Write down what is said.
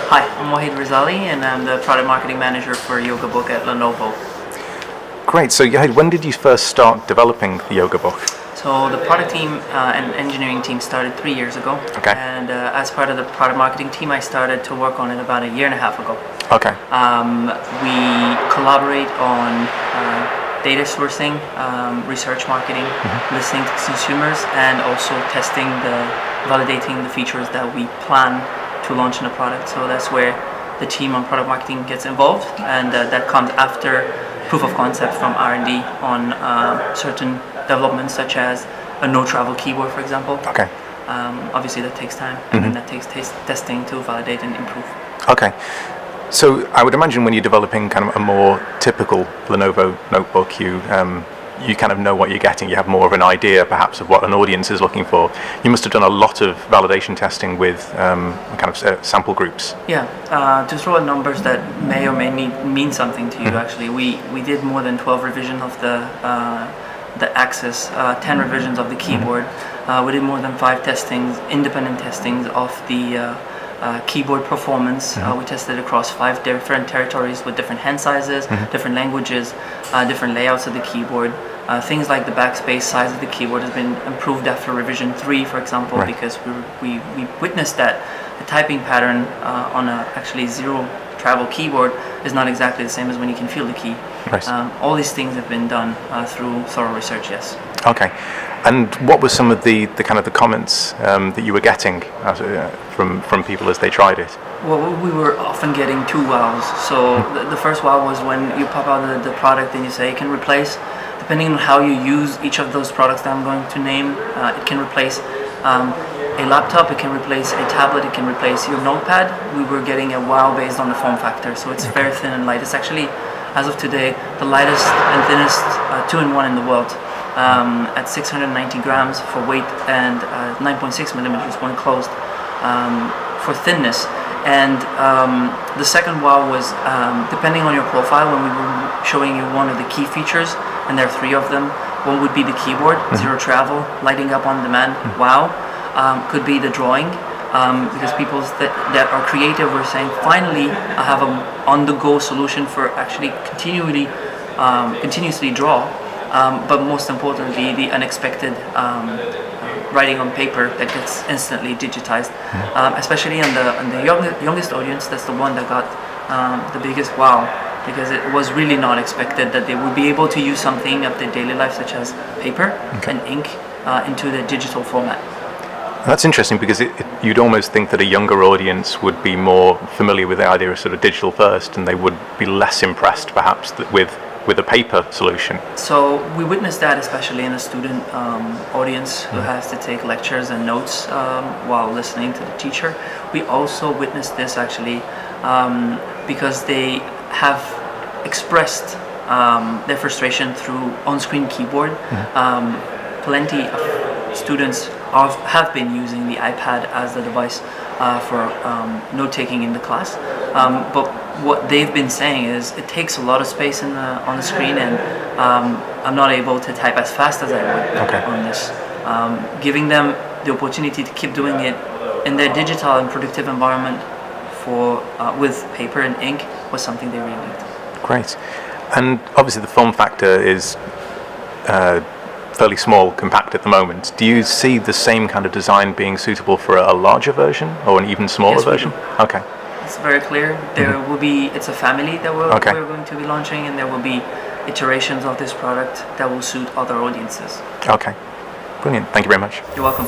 Hi, I'm Wahid Razali, and I'm the product marketing manager for Yoga Book at Lenovo. Great. So, when did you first start developing the Yoga Book? So the product team and engineering team started 3 years ago. Okay. And as part of the product marketing team, I started to work on it about a year and a half ago. Okay. We collaborate on data sourcing, research marketing, listening to consumers, and also validating the features that we plan to launch in a product. So that's where the team on product marketing gets involved, and that comes after proof of concept from R&D on certain developments, such as a no travel keyboard, for example. Okay. Obviously that takes time, and then that takes testing to validate and improve. Okay. So I would imagine when you're developing kind of a more typical Lenovo notebook, you kind of know what you're getting. You have more of an idea, perhaps, of what an audience is looking for. You must have done a lot of validation testing with kind of sample groups. Yeah. To throw out numbers that may or may mean something to you, actually, we did more than 12 revisions of the Axis, 10 revisions of the keyboard. We did more than 5 independent testings of the keyboard performance. We tested across 5 different territories with different hand sizes, different languages, different layouts of the keyboard. Things like the backspace size of the keyboard has been improved after revision 3, for example, because we witnessed that the typing pattern on a actually zero travel keyboard is not exactly the same as when you can feel the key. Right. All these things have been done through thorough research, yes. Okay. And what were some of the kind of the comments that you were getting from people as they tried it? Well, we were often getting 2 wows. So the first wow was when you pop out the product and you say it can replace, depending on how you use each of those products that I'm going to name, it can replace a laptop, it can replace a tablet, it can replace your notepad. We were getting a wow based on the form factor. So it's very thin and light. It's actually, as of today, the lightest and thinnest 2-in-1 in the world. At 690 grams for weight and 9.6 millimeters when closed for thinness. And the second wow was depending on your profile, when we were showing you one of the key features, and there are 3 of them. One would be the keyboard, zero travel, lighting up on demand. Wow. Could be the drawing, because people that are creative were saying, finally I have an on-the-go solution for actually continuously draw. But most importantly, the unexpected writing on paper that gets instantly digitized, especially on the youngest audience. That's the one that got the biggest wow, because it was really not expected that they would be able to use something of their daily life, such as paper and ink, into the digital format. That's interesting, because you'd almost think that a younger audience would be more familiar with the idea of sort of digital first, and they would be less impressed perhaps with a paper solution. So we witnessed that especially in a student audience who has to take lectures and notes while listening to the teacher. We also witnessed this actually because they have expressed their frustration through on-screen keyboard. Plenty of students have been using the iPad as the device for note-taking in the class, but what they've been saying is it takes a lot of space on the screen, and I'm not able to type as fast as I would on this. Giving them the opportunity to keep doing it in their digital and productive environment with paper and ink was something they really needed. Great. And obviously the form factor is fairly small, compact at the moment. Do you see the same kind of design being suitable for a larger version or an even smaller version? Okay. It's very clear. There will be. It's a family that we're going to be launching, and there will be iterations of this product that will suit other audiences. Okay. Brilliant. Thank you very much. You're welcome.